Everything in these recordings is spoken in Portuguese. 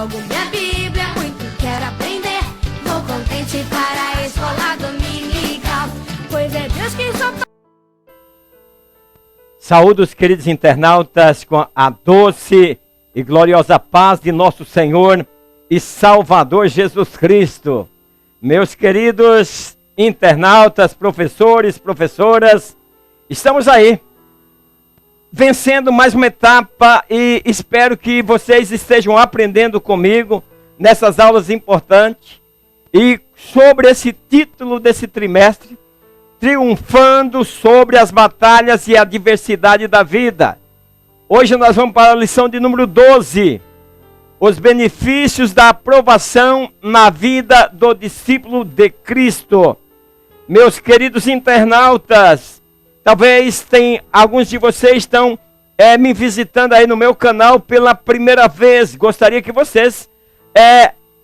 logo minha Bíblia, muito quero aprender. Vou contente para a escola dominical, pois é Deus quem só... Saúde os queridos internautas com a doce e gloriosa paz de nosso Senhor e Salvador Jesus Cristo. Meus queridos internautas, professores, professoras, estamos aí, vencendo mais uma etapa e espero que vocês estejam aprendendo comigo nessas aulas importantes. E sobre esse título desse trimestre, triunfando sobre as batalhas e a adversidade da vida. Hoje nós vamos para a lição de número 12. Os benefícios da aprovação na vida do discípulo de Cristo. Meus queridos internautas, talvez tem alguns de vocês estão me visitando aí no meu canal pela primeira vez. Gostaria que vocês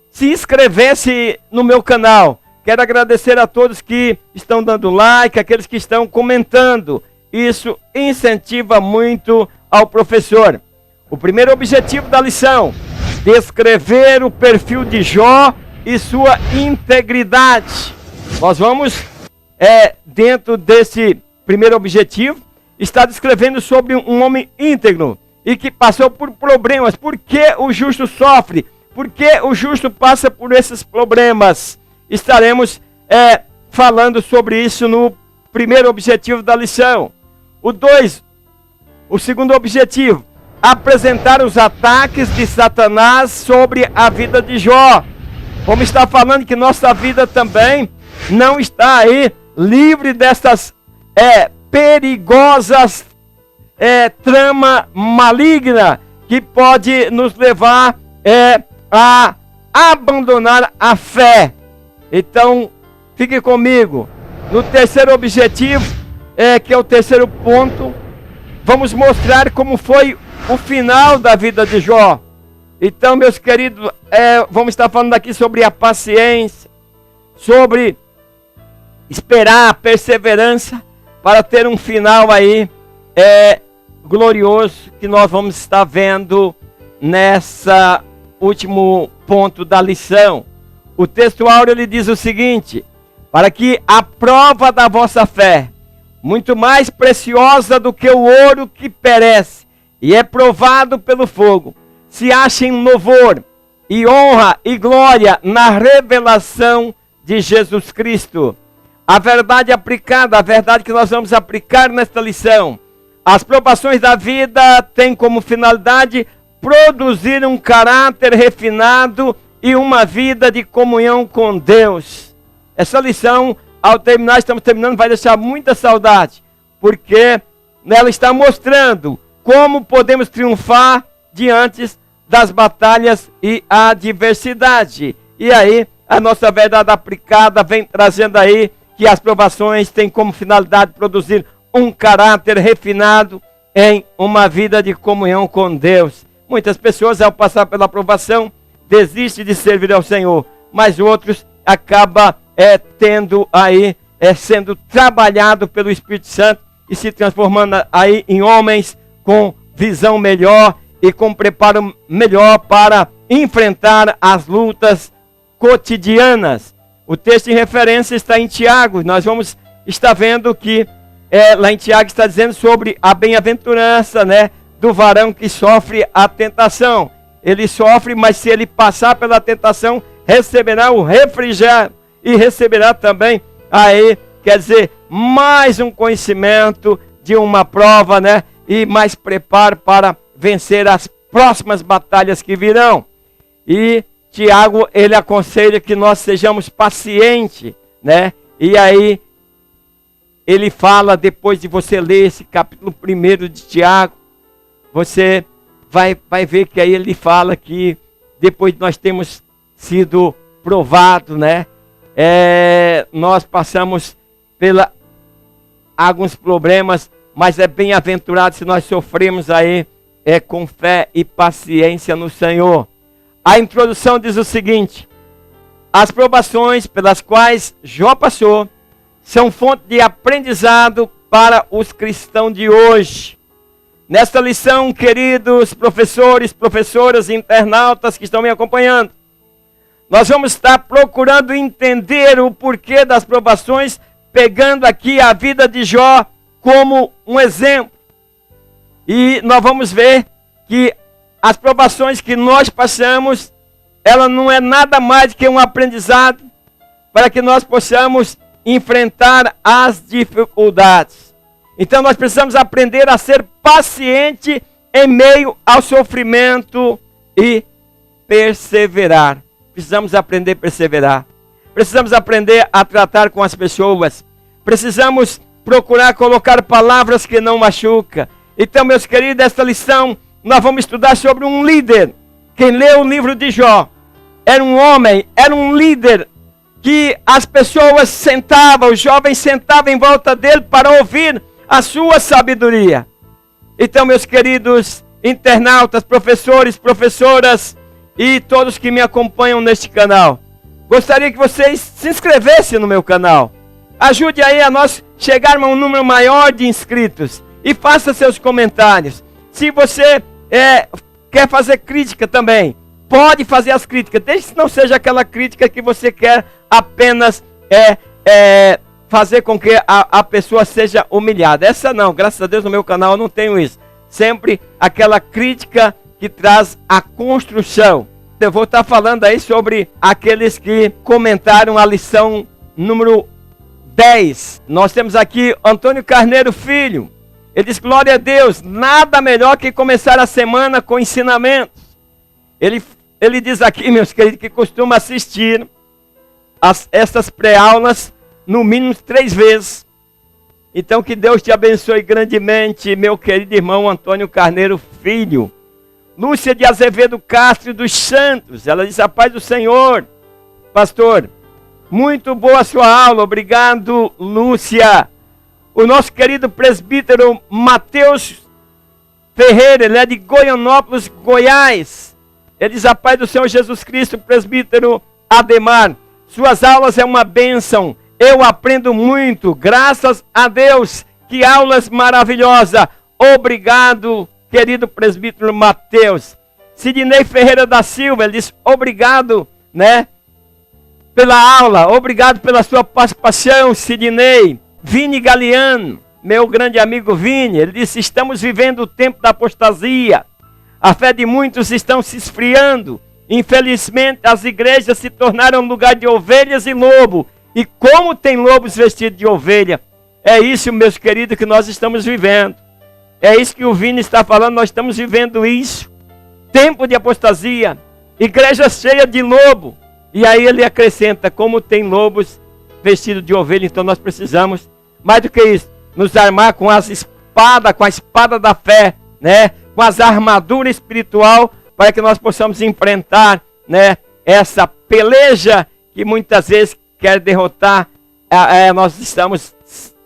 se inscrevessem no meu canal. Quero agradecer a todos que estão dando like, aqueles que estão comentando. Isso incentiva muito ao professor. O primeiro objetivo da lição: descrever o perfil de Jó e sua integridade. Nós vamos, dentro desse primeiro objetivo, estar descrevendo sobre um homem íntegro e que passou por problemas. Por que o justo sofre? Por que o justo passa por esses problemas? Estaremos falando sobre isso no primeiro objetivo da lição. O segundo objetivo: apresentar os ataques de Satanás sobre a vida de Jó. Vamos estar falando que nossa vida também não está aí livre dessas perigosas trama maligna que pode nos levar a abandonar a fé. Então, fique comigo. No terceiro objetivo, que é o terceiro ponto, vamos mostrar como foi o final da vida de Jó. Então, meus queridos, vamos estar falando aqui sobre a paciência, sobre esperar a perseverança para ter um final aí glorioso que nós vamos estar vendo nessa último ponto da lição. O texto áureo ele diz o seguinte: para que a prova da vossa fé, muito mais preciosa do que o ouro que perece e é provado pelo fogo, se ache em louvor e honra e glória na revelação de Jesus Cristo. A verdade aplicada, a verdade que nós vamos aplicar nesta lição: as provações da vida têm como finalidade produzir um caráter refinado e uma vida de comunhão com Deus. Essa lição, ao terminar, estamos terminando, vai deixar muita saudade, porque ela está mostrando como podemos triunfar diante das batalhas e adversidade. E aí, a nossa verdade aplicada vem trazendo aí que as provações têm como finalidade produzir um caráter refinado em uma vida de comunhão com Deus. Muitas pessoas, ao passar pela provação, desistem de servir ao Senhor, mas outros acabam tendo aí, sendo trabalhado pelo Espírito Santo e se transformando aí em homens com visão melhor e com preparo melhor para enfrentar as lutas cotidianas. O texto em referência está em Tiago. Nós vamos estar vendo que lá em Tiago está dizendo sobre a bem-aventurança, do varão que sofre a tentação. Ele sofre, mas se ele passar pela tentação, receberá o refrigério e receberá também aí, quer dizer, mais um conhecimento de uma prova, e mais preparo para vencer as próximas batalhas que virão. E Tiago, ele aconselha que nós sejamos pacientes, E aí, ele fala, depois de você ler esse capítulo 1 de Tiago, você vai ver que aí ele fala que depois de nós termos sido provados, nós passamos pela alguns problemas, mas é bem-aventurado se nós sofremos aí com fé e paciência no Senhor. A introdução diz o seguinte: as provações pelas quais Jó passou são fonte de aprendizado para os cristãos de hoje. Nesta lição, queridos professores, professoras e internautas que estão me acompanhando, nós vamos estar procurando entender o porquê das provações, pegando aqui a vida de Jó como um exemplo. E nós vamos ver que as provações que nós passamos, ela não é nada mais que um aprendizado para que nós possamos enfrentar as dificuldades. Então nós precisamos aprender a ser paciente em meio ao sofrimento e perseverar. Precisamos aprender a perseverar. Precisamos aprender a tratar com as pessoas. Precisamos procurar colocar palavras que não machucam. Então, meus queridos, esta lição nós vamos estudar sobre um líder. Quem leu o livro de Jó era um homem, era um líder que as pessoas sentavam, os jovens sentavam em volta dele para ouvir a sua sabedoria. Então, meus queridos internautas, professores, professoras e todos que me acompanham neste canal, gostaria que vocês se inscrevessem no meu canal. Ajude aí a nós chegarmos a um número maior de inscritos e faça seus comentários. Se você quer fazer crítica também, pode fazer as críticas, desde que não seja aquela crítica que você quer apenas fazer com que a pessoa seja humilhada. Essa não, graças a Deus no meu canal eu não tenho isso. Sempre aquela crítica que traz a construção. Eu vou estar falando aí sobre aqueles que comentaram a lição número 10. Nós temos aqui Antônio Carneiro Filho. Ele diz: glória a Deus, nada melhor que começar a semana com ensinamentos. Ele diz aqui, meus queridos, que costuma assistir essas pré-aulas no mínimo 3 vezes. Então que Deus te abençoe grandemente, meu querido irmão Antônio Carneiro Filho. Lúcia de Azevedo Castro dos Santos, ela diz: a paz do Senhor, pastor, muito boa a sua aula, obrigado, Lúcia. O nosso querido presbítero Mateus Ferreira, ele é de Goianópolis, Goiás. Ele diz: a paz do Senhor Jesus Cristo, presbítero Ademar. Suas aulas é uma bênção, eu aprendo muito, graças a Deus. Que aulas maravilhosas. Obrigado, querido presbítero Mateus. Sidney Ferreira da Silva, ele diz: obrigado, pela aula, obrigado pela sua participação, Sidney. Vini Galeano, meu grande amigo Vini, ele disse: estamos vivendo o tempo da apostasia. A fé de muitos está se esfriando. Infelizmente, as igrejas se tornaram lugar de ovelhas e lobo. E como tem lobos vestidos de ovelha? É isso, meus queridos, que nós estamos vivendo. É isso que o Vini está falando, nós estamos vivendo isso. Tempo de apostasia, igreja cheia de lobo. E aí ele acrescenta: como tem lobos vestidos de ovelha. Então nós precisamos, mais do que isso, nos armar com as espadas, com a espada da fé, com as armaduras espiritual, para que nós possamos enfrentar, essa peleja que muitas vezes quer derrotar. Nós estamos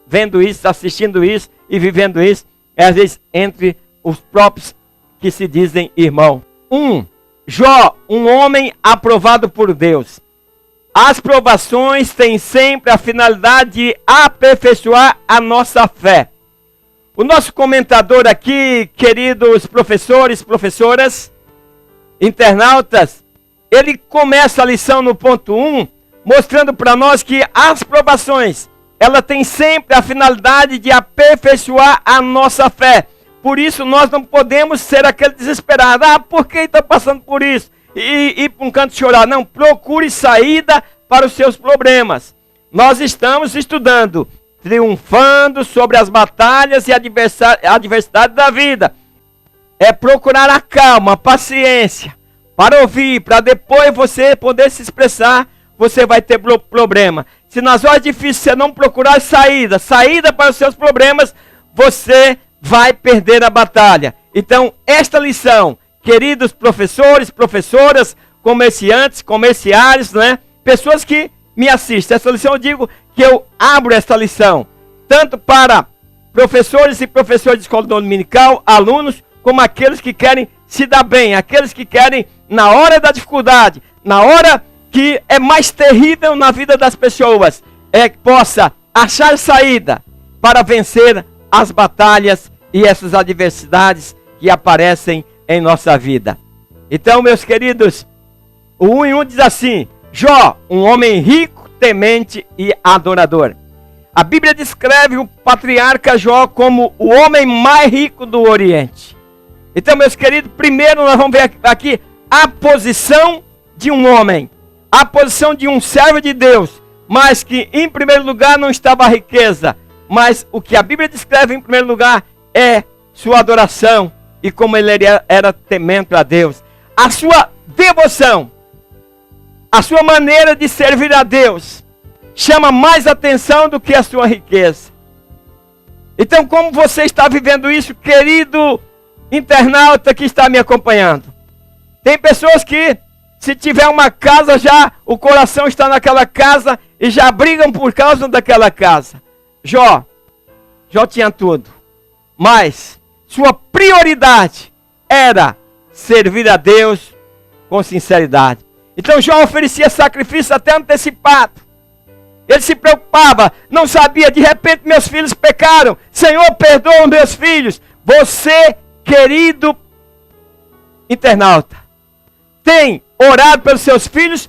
vendo isso, assistindo isso e vivendo isso, às vezes entre os próprios que se dizem irmão. Jó, um homem aprovado por Deus. As provações têm sempre a finalidade de aperfeiçoar a nossa fé. O nosso comentador aqui, queridos professores, professoras, internautas, ele começa a lição no ponto 1, mostrando para nós que as provações, ela tem sempre a finalidade de aperfeiçoar a nossa fé. Por isso nós não podemos ser aquele desesperado: por que estou passando por isso? E ir para um canto chorar. Não, procure saída para os seus problemas. Nós estamos estudando, triunfando sobre as batalhas e adversidade da vida. É procurar a calma, a paciência, para ouvir, para depois você poder se expressar. Você vai ter problema. Se nas horas difíceis você não procurar saída para os seus problemas, você vai perder a batalha. Então, esta lição, queridos professores, professoras, comerciantes, comerciários, pessoas que me assistem, essa lição eu digo que eu abro esta lição, tanto para professores e professores de escola dominical, alunos, como aqueles que querem se dar bem, aqueles que querem, na hora da dificuldade, na hora que é mais terrível na vida das pessoas, possa achar saída para vencer as batalhas e essas adversidades que aparecem em nossa vida. Então, meus queridos, o 1 em 1 diz assim: Jó, um homem rico, temente e adorador. A Bíblia descreve o patriarca Jó como o homem mais rico do Oriente. Então, meus queridos, primeiro nós vamos ver aqui a posição de um homem, a posição de um servo de Deus, mas que em primeiro lugar não estava a riqueza, mas o que a Bíblia descreve em primeiro lugar é sua adoração e como ele era temente a Deus. A sua devoção, a sua maneira de servir a Deus chama mais atenção do que a sua riqueza. Então, como você está vivendo isso, querido internauta que está me acompanhando? Tem pessoas que, se tiver uma casa, já o coração está naquela casa e já brigam por causa daquela casa. Jó tinha tudo, mas sua prioridade era servir a Deus com sinceridade. Então Jó oferecia sacrifício até antecipado. Ele se preocupava, não sabia, de repente meus filhos pecaram. Senhor, perdoa os meus filhos. Você, querido internauta, tem orado pelos seus filhos?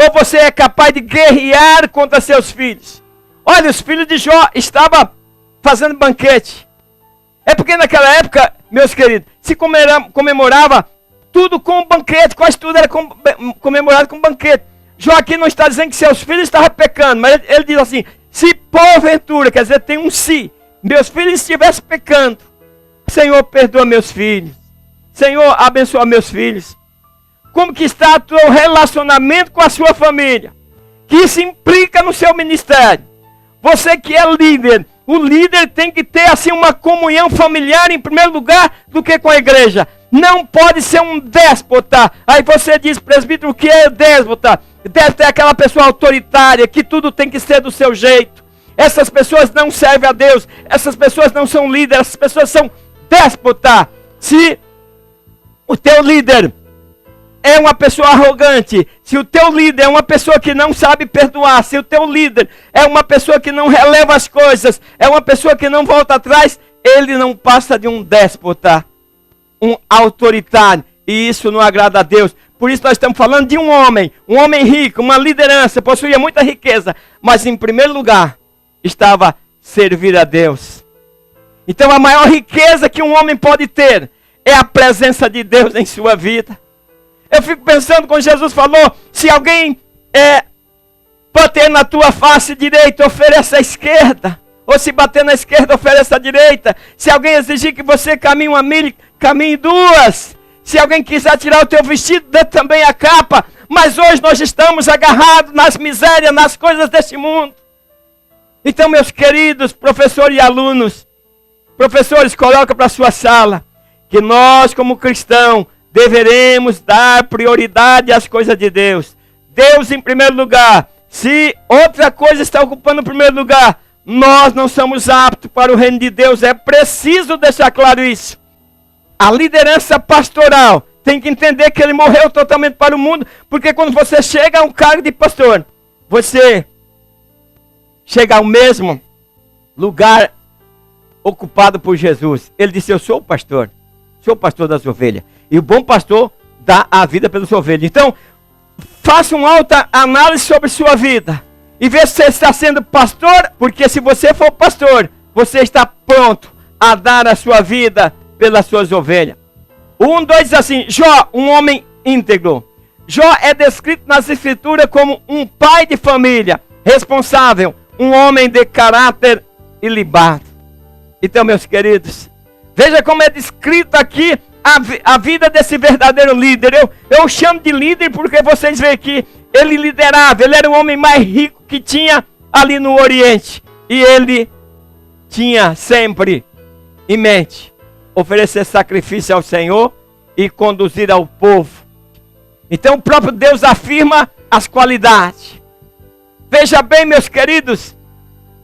Ou você é capaz de guerrear contra seus filhos? Olha, os filhos de Jó estavam fazendo banquete. É porque naquela época, meus queridos, se comemorava tudo com banquete, quase tudo era comemorado com banquete. Jó aqui não está dizendo que seus filhos estavam pecando, mas ele diz assim: se porventura, quer dizer, tem um se, meus filhos estivessem pecando, Senhor, perdoa meus filhos. Senhor, abençoa meus filhos. Como que está o teu relacionamento com a sua família? Que isso implica no seu ministério. Você que é líder, o líder tem que ter assim uma comunhão familiar em primeiro lugar do que com a igreja. Não pode ser um déspota. Aí você diz, presbítero, o que é déspota? Déspota é aquela pessoa autoritária, que tudo tem que ser do seu jeito. Essas pessoas não servem a Deus. Essas pessoas não são líderes. Essas pessoas são déspota. Se o teu líder é uma pessoa arrogante, se o teu líder é uma pessoa que não sabe perdoar, se o teu líder é uma pessoa que não releva as coisas, é uma pessoa que não volta atrás, ele não passa de um déspota, um autoritário, e isso não agrada a Deus. Por isso nós estamos falando de um homem rico, uma liderança, possuía muita riqueza, mas em primeiro lugar estava servir a Deus. Então a maior riqueza que um homem pode ter é a presença de Deus em sua vida. Eu fico pensando quando Jesus falou, se alguém bater na tua face direita, ofereça a esquerda. Ou se bater na esquerda, ofereça a direita. Se alguém exigir que você caminhe uma milha, caminhe duas. Se alguém quiser tirar o teu vestido, dê também a capa. Mas hoje nós estamos agarrados nas misérias, nas coisas deste mundo. Então, meus queridos professores e alunos, professores, coloca para a sua sala, que nós como cristãos, deveremos dar prioridade às coisas de Deus. Deus em primeiro lugar. Se outra coisa está ocupando o primeiro lugar, nós não somos aptos para o reino de Deus. É preciso deixar claro isso. A liderança pastoral tem que entender que ele morreu totalmente para o mundo, porque quando você chega a um cargo de pastor, você chega ao mesmo lugar ocupado por Jesus. Ele disse, eu sou o pastor das ovelhas. E o bom pastor dá a vida pelas ovelhas. Então, faça uma alta análise sobre sua vida. E veja se você está sendo pastor. Porque se você for pastor, você está pronto a dar a sua vida pelas suas ovelhas. O 1:2 diz assim, Jó, um homem íntegro. Jó é descrito nas escrituras como um pai de família, responsável, um homem de caráter ilibado. Então, meus queridos, veja como é descrito aqui a vida desse verdadeiro líder. Eu chamo de líder porque vocês veem que ele liderava, ele era o homem mais rico que tinha ali no Oriente. E ele tinha sempre em mente oferecer sacrifício ao Senhor e conduzir ao povo. Então o próprio Deus afirma as qualidades. Veja bem, meus queridos,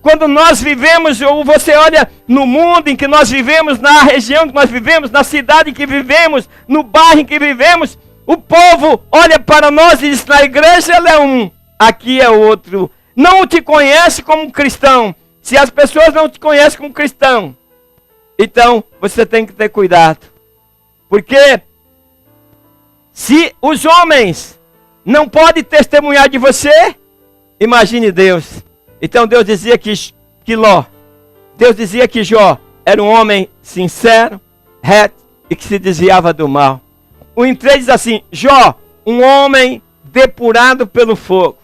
quando nós vivemos, ou você olha no mundo em que nós vivemos, na região que nós vivemos, na cidade em que vivemos, no bairro em que vivemos, o povo olha para nós e diz, na igreja ele é um, aqui é outro. Não te conhece como cristão. Se as pessoas não te conhecem como cristão, Então, você tem que ter cuidado. Porque se os homens não podem testemunhar de você, imagine Deus. Então Deus dizia que Jó era um homem sincero, reto e que se desviava do mal. O 3 diz assim: Jó, um homem depurado pelo fogo.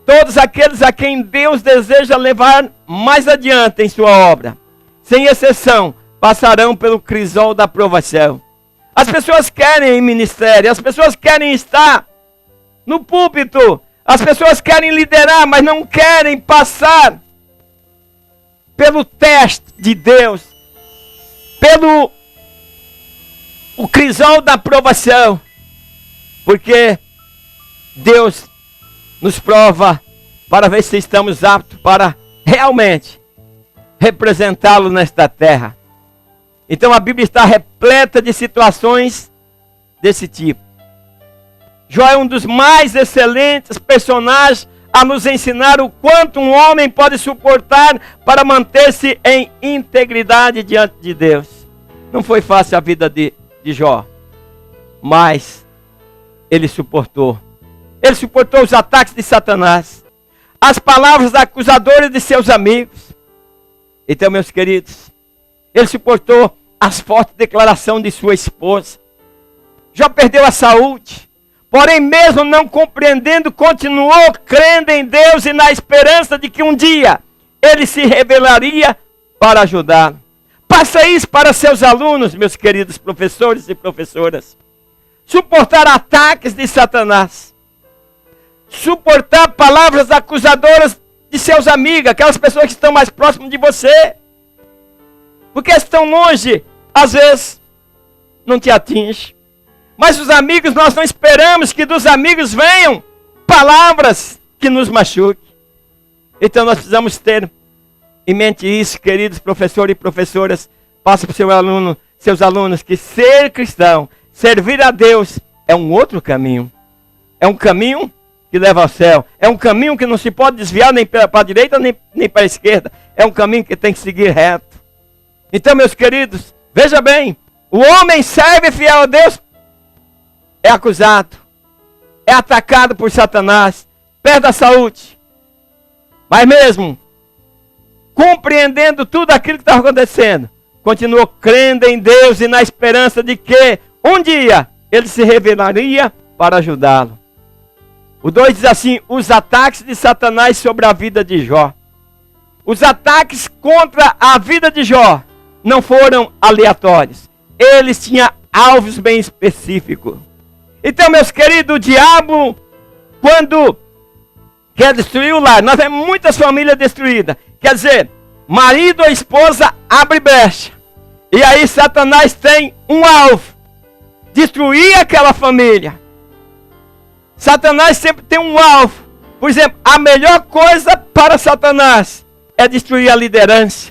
Todos aqueles a quem Deus deseja levar mais adiante em sua obra, sem exceção, passarão pelo crisol da provação. As pessoas querem ministério, as pessoas querem estar no púlpito, as pessoas querem liderar, mas não querem passar pelo teste de Deus, pelo o crisol da provação, porque Deus nos prova para ver se estamos aptos para realmente representá-lo nesta terra. Então a Bíblia está repleta de situações desse tipo. Jó é um dos mais excelentes personagens a nos ensinar o quanto um homem pode suportar para manter-se em integridade diante de Deus. Não foi fácil a vida de Jó, mas ele suportou. Ele suportou os ataques de Satanás, as palavras acusadoras de seus amigos. Então, meus queridos, ele suportou as fortes declarações de sua esposa. Jó perdeu a saúde, porém, mesmo não compreendendo, continuou crendo em Deus e na esperança de que um dia ele se revelaria para ajudá-lo. Passa isso para seus alunos, meus queridos professores e professoras. Suportar ataques de Satanás. Suportar palavras acusadoras de seus amigos, aquelas pessoas que estão mais próximas de você. Porque estão longe, às vezes, não te atinge. Mas os amigos, nós não esperamos que dos amigos venham palavras que nos machuquem. Então nós precisamos ter em mente isso, queridos professores e professoras. Passe para seus alunos que ser cristão, servir a Deus, é um outro caminho. É um caminho que leva ao céu. É um caminho que não se pode desviar nem para a direita nem para a esquerda. É um caminho que tem que seguir reto. Então, meus queridos, veja bem. O homem serve fiel a Deus, é acusado, é atacado por Satanás, perde a saúde. Mas mesmo compreendendo tudo aquilo que está acontecendo, continuou crendo em Deus e na esperança de que um dia ele se revelaria para ajudá-lo. O 2 diz assim: os ataques de Satanás sobre a vida de Jó. Os ataques contra a vida de Jó não foram aleatórios. Eles tinham alvos bem específicos. Então, meus queridos, o diabo, quando quer destruir o lar, nós vemos muitas famílias destruídas. Quer dizer, marido ou esposa abre brecha. E aí Satanás tem um alvo: destruir aquela família. Satanás sempre tem um alvo. Por exemplo, a melhor coisa para Satanás é destruir a liderança.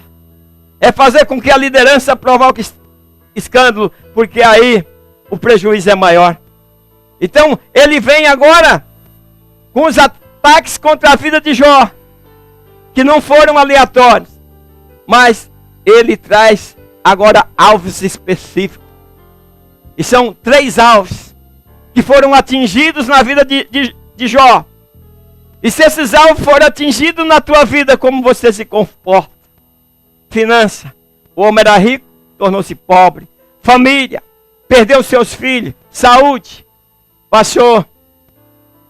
É fazer com que a liderança provoque escândalo, porque aí o prejuízo é maior. Então, ele vem agora com os ataques contra a vida de Jó, que não foram aleatórios, mas ele traz agora alvos específicos. E são 3 alvos que foram atingidos na vida de Jó. E se esses alvos forem atingidos na tua vida, como você se comporta? Finança: o homem era rico, tornou-se pobre. Família: perdeu seus filhos. Saúde: passou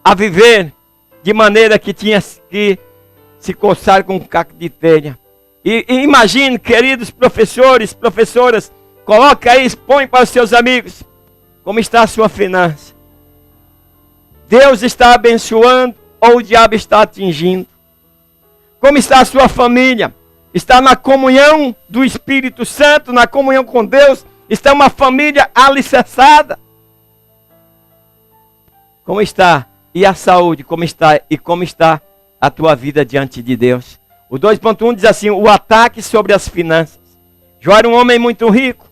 a viver de maneira que tinha que se coçar com um caco de telha. E imagine, queridos professores, professoras, coloque aí, expõe para os seus amigos como está a sua finança. Deus está abençoando ou o diabo está atingindo? Como está a sua família? Está na comunhão do Espírito Santo, na comunhão com Deus? Está uma família alicerçada? Como está? E a saúde, como está? E como está a tua vida diante de Deus? O 2.1 diz assim: o ataque sobre as finanças. Jó era um homem muito rico,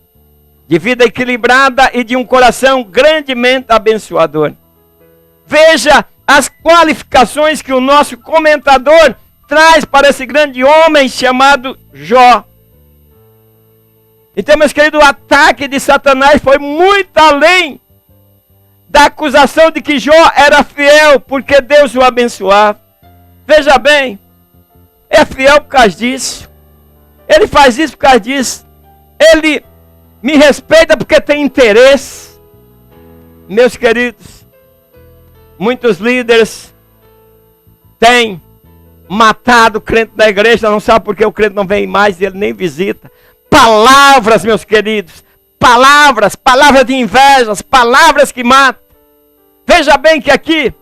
de vida equilibrada e de um coração grandemente abençoador. Veja as qualificações que o nosso comentador traz para esse grande homem chamado Jó. Então, meus queridos, o ataque de Satanás foi muito além da acusação de que Jó era fiel, porque Deus o abençoava. Veja bem, é fiel por causa disso. Ele faz isso por causa disso. Ele me respeita porque tem interesse. Meus queridos, muitos líderes têm matado o crente da igreja, não sabe porque o crente não vem mais e ele nem visita. Palavras, meus queridos, palavras de invejas, palavras que matam. Veja bem que aqui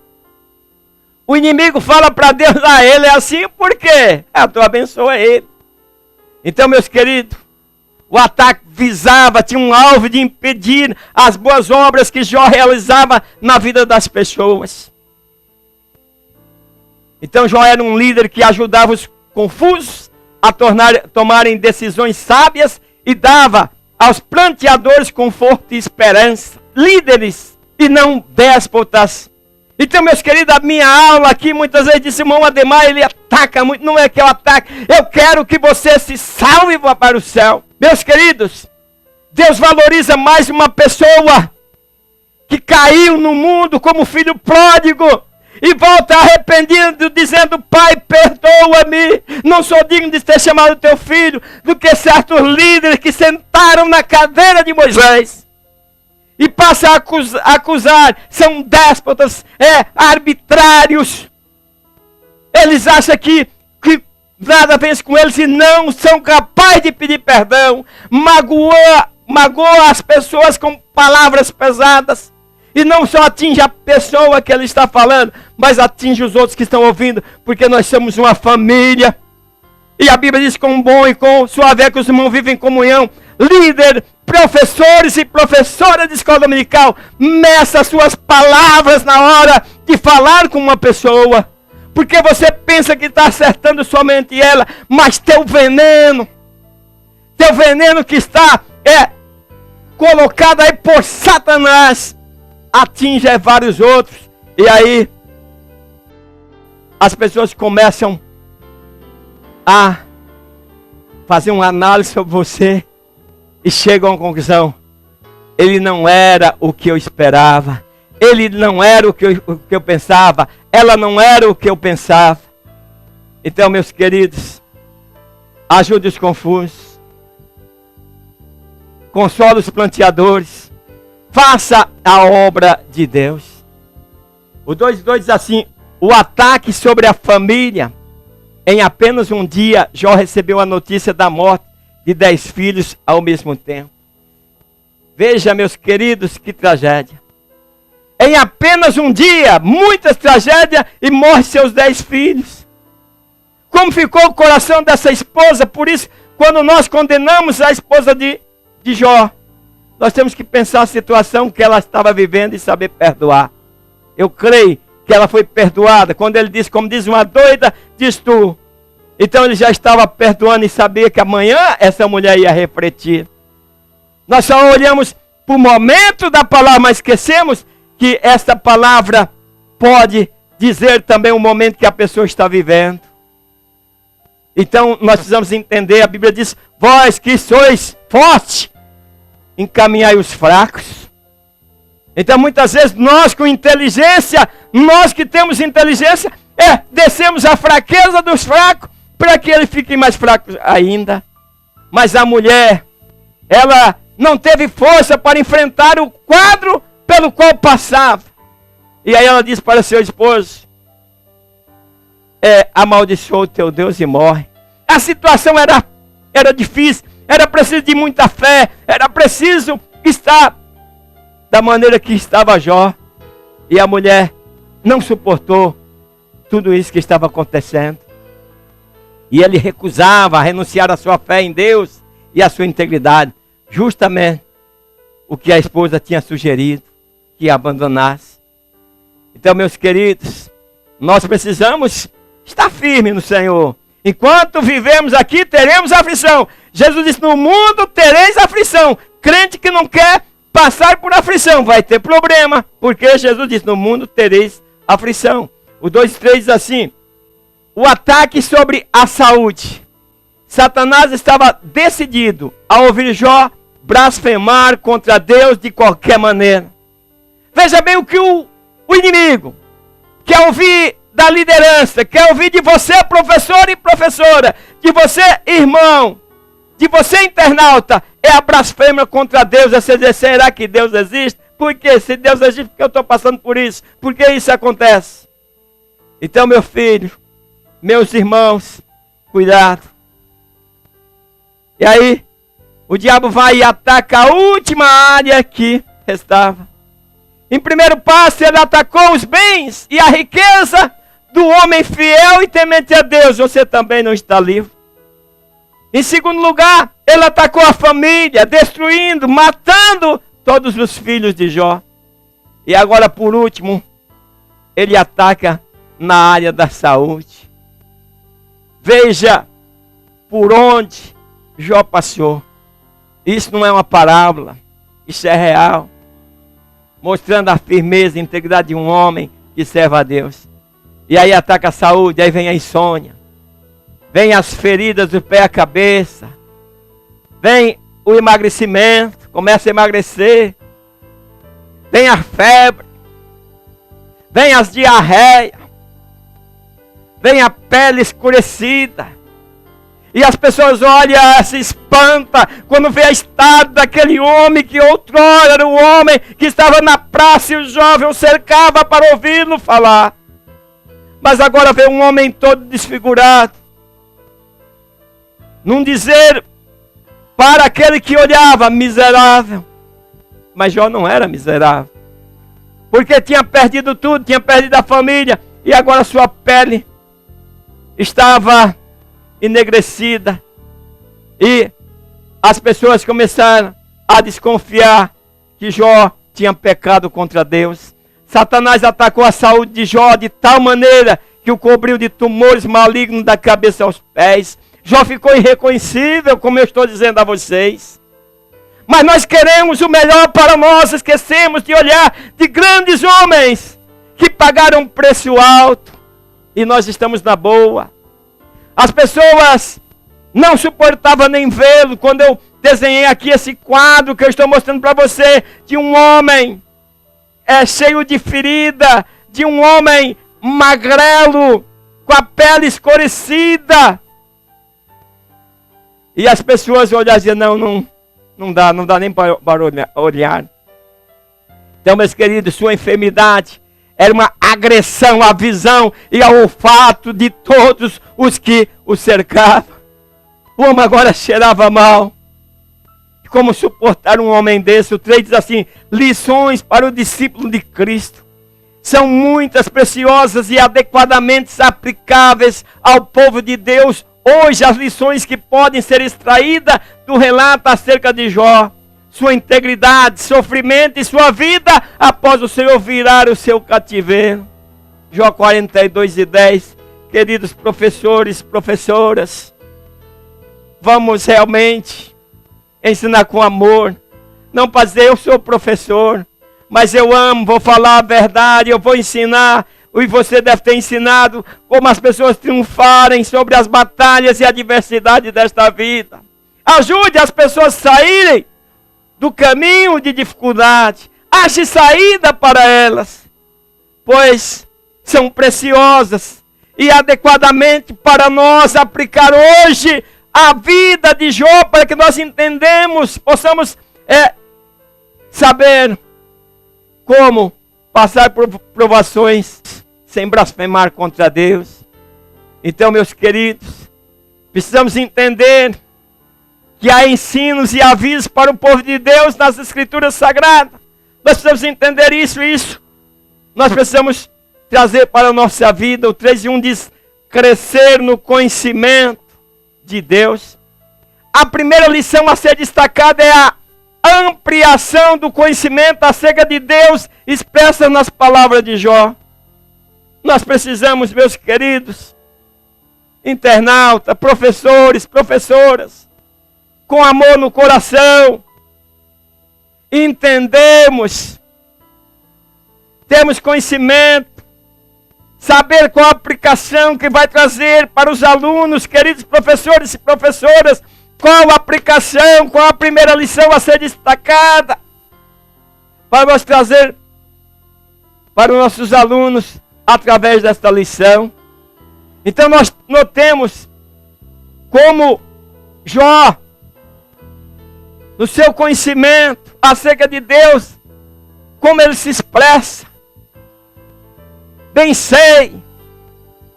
o inimigo fala para Deus, ele é assim, por quê? Tu abençoa ele. Então, meus queridos, o ataque visava, tinha um alvo de impedir as boas obras que Jó realizava na vida das pessoas. Então Jó era um líder que ajudava os confusos a tomarem decisões sábias e dava aos planteadores conforto e esperança. Líderes e não déspotas. Então, meus queridos, a minha aula aqui muitas vezes disse, irmão Ademar, ele ataca muito. Não é que eu ataque, eu quero que você se salve e vá para o céu. Meus queridos, Deus valoriza mais uma pessoa que caiu no mundo como filho pródigo e volta arrependido, dizendo, Pai, perdoa-me, não sou digno de ter chamado teu filho, do que certos líderes que sentaram na cadeira de Moisés e passam a acusar, são déspotas, arbitrários. Eles acham que nada vence com eles e não são capazes de pedir perdão. Magoa as pessoas com palavras pesadas. E não só atinge a pessoa que ele está falando, mas atinge os outros que estão ouvindo, porque nós somos uma família. E a Bíblia diz, com bom e com suave é que os irmãos vivem em comunhão. Líder, professores e professoras de escola dominical, meça suas palavras na hora de falar com uma pessoa. Porque você pensa que está acertando somente ela, mas teu veneno que está colocado aí por Satanás, atinge vários outros. E aí as pessoas começam a fazer uma análise sobre você e chegam à conclusão, ele não era o que eu esperava, ele não era o que eu pensava, ela não era o que eu pensava. Então, meus queridos, ajude os confusos, console os planteadores, faça a obra de Deus. O 2:2 diz assim, o ataque sobre a família. Em apenas um dia, Jó recebeu a notícia da morte de 10 filhos ao mesmo tempo. Veja, meus queridos, que tragédia. Em apenas um dia, muitas tragédias e morre seus 10 filhos. Como ficou o coração dessa esposa? Por isso, quando nós condenamos a esposa de Jó, nós temos que pensar a situação que ela estava vivendo e saber perdoar. Eu creio que ela foi perdoada. Quando ele disse, como diz uma doida, diz tu. Então ele já estava perdoando e sabia que amanhã essa mulher ia refletir. Nós só olhamos para o momento da palavra, mas esquecemos que essa palavra pode dizer também o momento que a pessoa está vivendo. Então nós precisamos entender, a Bíblia diz, vós que sois fortes, encaminhai os fracos. Então muitas vezes nós com inteligência, nós que temos inteligência, descemos a fraqueza dos fracos, para que eles fiquem mais fracos ainda. Mas a mulher, ela não teve força para enfrentar o quadro pelo qual passava. E aí ela diz para seu esposo, amaldiçoa o teu Deus e morre. A situação era difícil, era preciso de muita fé, era preciso estar da maneira que estava Jó. E a mulher não suportou tudo isso que estava acontecendo. E ele recusava renunciar à sua fé em Deus e à sua integridade. Justamente o que a esposa tinha sugerido, que abandonasse. Então, meus queridos, nós precisamos estar firmes no Senhor. Enquanto vivemos aqui, teremos aflição. Jesus disse, no mundo tereis aflição. Crente que não quer passar por aflição vai ter problema. Porque Jesus disse, no mundo tereis aflição. O 2:3 diz assim, o ataque sobre a saúde. Satanás estava decidido a ouvir Jó blasfemar contra Deus de qualquer maneira. Veja bem o que o inimigo quer ouvir da liderança, quer ouvir de você, professor e professora, de você, irmão, de você, internauta, é a blasfêmia contra Deus. É dizer, será que Deus existe? Por quê? Se Deus existe, por que eu estou passando por isso? Por que isso acontece? Então, meu filho, meus irmãos, cuidado. E aí, o diabo vai e ataca a última área que restava. Em primeiro passo, ele atacou os bens e a riqueza do homem fiel e temente a Deus. Você também não está livre. Em segundo lugar, ele atacou a família, destruindo, matando todos os filhos de Jó. E agora, por último, ele ataca na área da saúde. Veja por onde Jó passou. Isso não é uma parábola, isso é real. Mostrando a firmeza e integridade de um homem que serve a Deus. E aí ataca a saúde, aí vem a insônia. Vem as feridas do pé à cabeça. Vem o emagrecimento, começa a emagrecer. Vem a febre. Vem as diarreias. Vem a pele escurecida. E as pessoas olham, se espantam quando vê a estado daquele homem que outrora era o homem que estava na praça e o jovem o cercava para ouvi-lo falar. Mas agora vê um homem todo desfigurado. Num dizer para aquele que olhava, miserável. Mas Jó não era miserável. Porque tinha perdido tudo, tinha perdido a família. E agora sua pele estava enegrecida. E as pessoas começaram a desconfiar que Jó tinha pecado contra Deus. Satanás atacou a saúde de Jó de tal maneira que o cobriu de tumores malignos da cabeça aos pés. Jó ficou irreconhecível, como eu estou dizendo a vocês. Mas nós queremos o melhor para nós, esquecemos de olhar de grandes homens que pagaram um preço alto. E nós estamos na boa. As pessoas não suportavam nem vê-lo quando eu desenhei aqui esse quadro que eu estou mostrando para você, de um homem cheio de ferida, de um homem magrelo, com a pele escurecida. E as pessoas olhavam e diziam, não dá nem para olhar. Então, meus queridos, sua enfermidade era uma agressão à visão e ao olfato de todos os que o cercavam. O homem agora cheirava mal. Como suportar um homem desse? O 3 diz assim, lições para o discípulo de Cristo. São muitas, preciosas e adequadamente aplicáveis ao povo de Deus. Hoje, as lições que podem ser extraídas do relato acerca de Jó. Sua integridade, sofrimento e sua vida após o Senhor virar o seu cativeiro. Jó 42:10. Queridos professores, professoras, vamos realmente ensinar com amor. Não para dizer eu sou professor, mas eu amo, vou falar a verdade, eu vou ensinar. E você deve ter ensinado como as pessoas triunfarem sobre as batalhas e adversidades desta vida. Ajude as pessoas a saírem do caminho de dificuldade. Ache saída para elas, pois são preciosas e adequadamente para nós aplicar hoje a vida de Jó, para que nós entendemos, possamos saber como passar por provações sem blasfemar contra Deus. Então, meus queridos, precisamos entender que há ensinos e avisos para o povo de Deus nas Escrituras Sagradas. Nós precisamos entender isso. Nós precisamos trazer para a nossa vida. O 3:1 diz, crescer no conhecimento de Deus. A primeira lição a ser destacada é a ampliação do conhecimento acerca de Deus expressa nas palavras de Jó. Nós precisamos, meus queridos, internautas, professores, professoras, com amor no coração, entendemos, temos conhecimento saber qual a aplicação que vai trazer para os alunos, queridos professores e professoras, qual a aplicação, qual a primeira lição a ser destacada, para nós trazer para os nossos alunos através desta lição. Então nós notemos como Jó, no seu conhecimento acerca de Deus, como ele se expressa. Bem sei,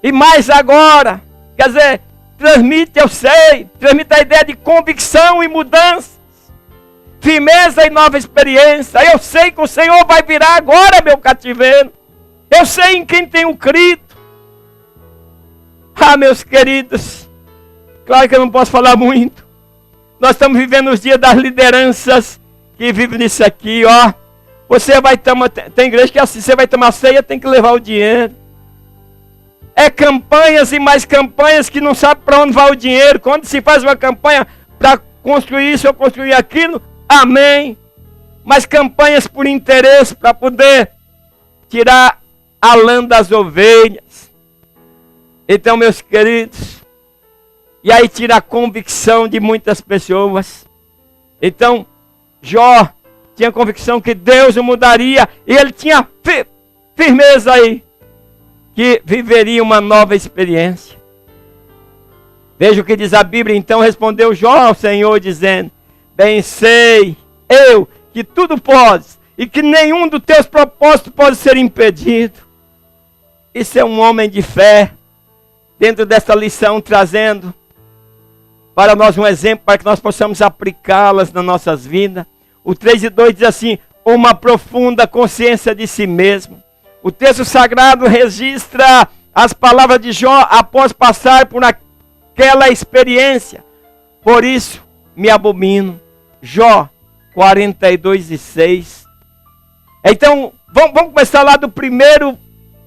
e mais agora, quer dizer, transmite eu sei, transmite a ideia de convicção e mudanças, firmeza e nova experiência. Eu sei que o Senhor vai virar agora meu cativeiro, eu sei em quem tenho crido. Ah, meus queridos, claro que eu não posso falar muito. Nós estamos vivendo os dias das lideranças que vivem nisso aqui, ó. Você vai tomar, tem igreja que é assim, você vai tomar ceia, tem que levar o dinheiro. É campanhas e mais campanhas que não sabe para onde vai o dinheiro. Quando se faz uma campanha para construir isso ou construir aquilo, amém. Mas campanhas por interesse, para poder tirar a lã das ovelhas. Então, meus queridos, e aí tira a convicção de muitas pessoas. Então, Jó tinha convicção que Deus o mudaria, e ele tinha firmeza aí, que viveria uma nova experiência. Veja o que diz a Bíblia. Então respondeu Jó ao Senhor, dizendo: bem sei eu que tudo podes, e que nenhum dos teus propósitos pode ser impedido. Isso é um homem de fé, dentro dessa lição, trazendo para nós um exemplo, para que nós possamos aplicá-las nas nossas vidas. O 3:2 diz assim: uma profunda consciência de si mesmo. O texto sagrado registra as palavras de Jó após passar por aquela experiência. Por isso me abomino. Jó 42:6. Então, vamos começar lá do primeiro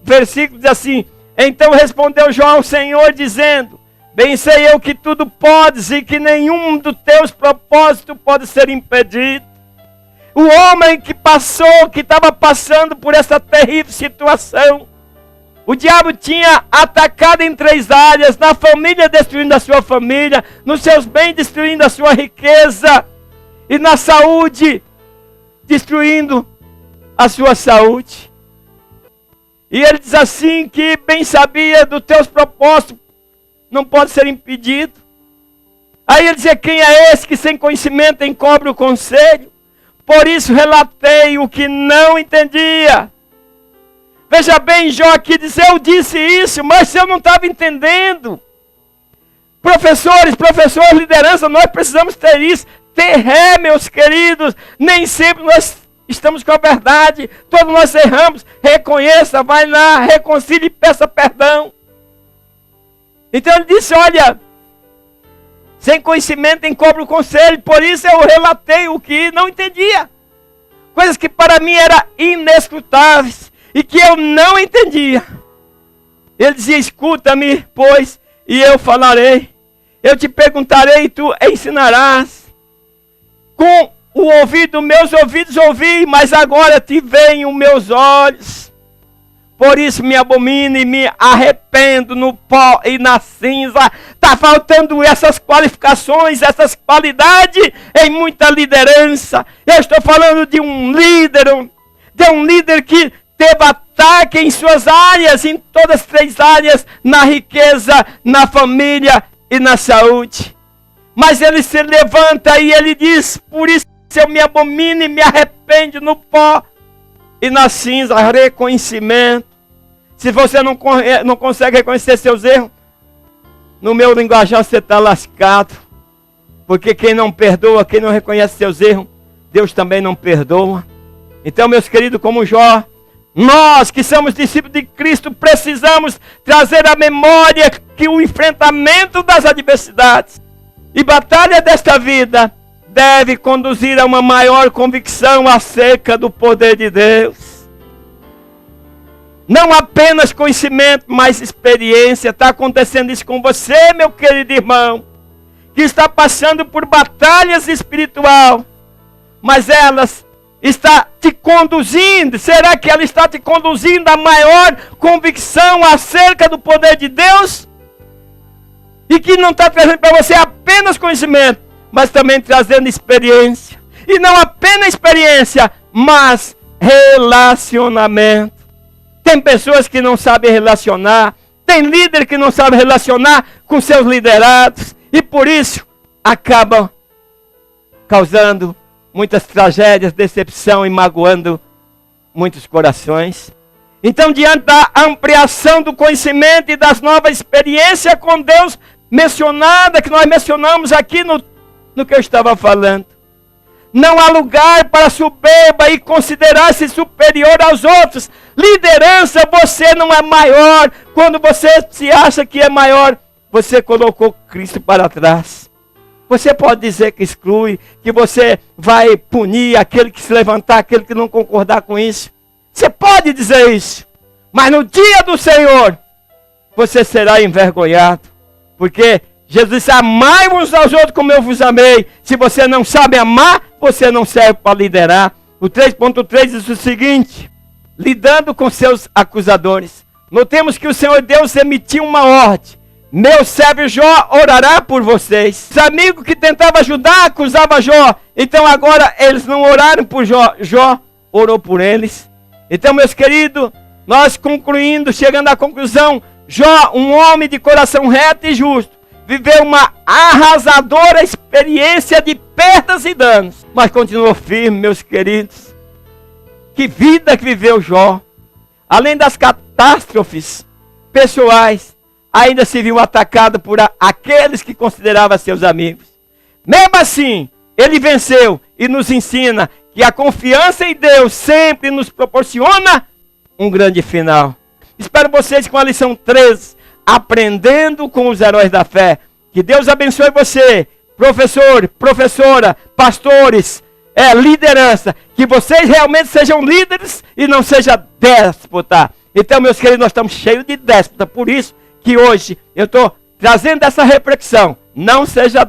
versículo, diz assim: então respondeu Jó ao Senhor, dizendo: bem sei eu que tudo podes, e que nenhum dos teus propósitos pode ser impedido. O homem que estava passando por essa terrível situação, o diabo tinha atacado em 3 áreas: na família, destruindo a sua família; nos seus bens, destruindo a sua riqueza; e na saúde, destruindo a sua saúde. E ele diz assim, que bem sabia dos teus propósitos, não pode ser impedido. Aí ele dizia: quem é esse que sem conhecimento encobre o conselho? Por isso relatei o que não entendia. Veja bem, Jó aqui diz: eu disse isso, mas eu não estava entendendo. Professores, liderança, nós precisamos ter isso. Ter ré, meus queridos. Nem sempre nós estamos com a verdade. Todos nós erramos. Reconheça, vai lá, reconcilie e peça perdão. Então ele disse: olha, sem conhecimento encobre o conselho. Por isso eu relatei o que não entendia. Coisas que para mim eram inescrutáveis e que eu não entendia. Ele dizia: escuta-me, pois, e eu falarei. Eu te perguntarei e tu ensinarás. Com o ouvido, meus ouvidos ouvi, mas agora te veem os meus olhos. Por isso me abomino e me arrependo no pó e na cinza. Está faltando essas qualificações, essas qualidades em muita liderança. Eu estou falando de um líder que teve ataque em suas áreas, em todas as 3 áreas: na riqueza, na família e na saúde. Mas ele se levanta e ele diz: por isso eu me abomino e me arrependo no pó e na cinza. Reconhecimento. Se você não consegue reconhecer seus erros, no meu linguajar você está lascado. Porque quem não perdoa, quem não reconhece seus erros, Deus também não perdoa. Então, meus queridos, como Jó, nós que somos discípulos de Cristo, precisamos trazer à memória que o enfrentamento das adversidades e batalha desta vida deve conduzir a uma maior convicção acerca do poder de Deus. Não apenas conhecimento, mas experiência. Está acontecendo isso com você, meu querido irmão, que está passando por batalhas espirituais, mas elas está te conduzindo? Será que ela está te conduzindo a maior convicção acerca do poder de Deus? E que não está trazendo para você apenas conhecimento, mas também trazendo experiência. E não apenas experiência, mas relacionamento. Tem pessoas que não sabem relacionar, tem líder que não sabe relacionar com seus liderados, e por isso acabam causando muitas tragédias, decepção e magoando muitos corações. Então, diante da ampliação do conhecimento e das novas experiências com Deus mencionada, que nós mencionamos aqui no que eu estava falando, não há lugar para soberba e considerar-se superior aos outros. Liderança, você não é maior. Quando você se acha que é maior, você colocou Cristo para trás. Você pode dizer que exclui, que você vai punir aquele que se levantar, aquele que não concordar com isso. Você pode dizer isso. Mas no dia do Senhor, você será envergonhado. Porque Jesus disse, amai uns aos outros como eu vos amei. Se você não sabe amar, você não serve para liderar. O 3.3 diz o seguinte, lidando com seus acusadores. Notemos que o Senhor Deus emitiu uma ordem. Meu servo Jó orará por vocês. Os amigos que tentavam ajudar acusavam Jó. Então agora eles não oraram por Jó. Jó orou por eles. Então, meus queridos, nós concluindo, chegando à conclusão, Jó, um homem de coração reto e justo, viveu uma arrasadora experiência de perdas e danos. Mas continuou firme, meus queridos. Que vida que viveu Jó. Além das catástrofes pessoais, ainda se viu atacado por aqueles que considerava seus amigos. Mesmo assim, ele venceu e nos ensina que a confiança em Deus sempre nos proporciona um grande final. Espero vocês com a lição 13, aprendendo com os heróis da fé. Que Deus abençoe você, professor, professora, pastores, liderança. Que vocês realmente sejam líderes e não sejam déspota. Então, meus queridos, nós estamos cheios de déspota. Por isso que hoje eu estou trazendo essa reflexão. Não seja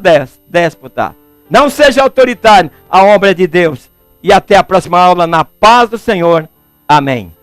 déspota. Não seja autoritário. A obra é de Deus. E até a próxima aula na paz do Senhor. Amém.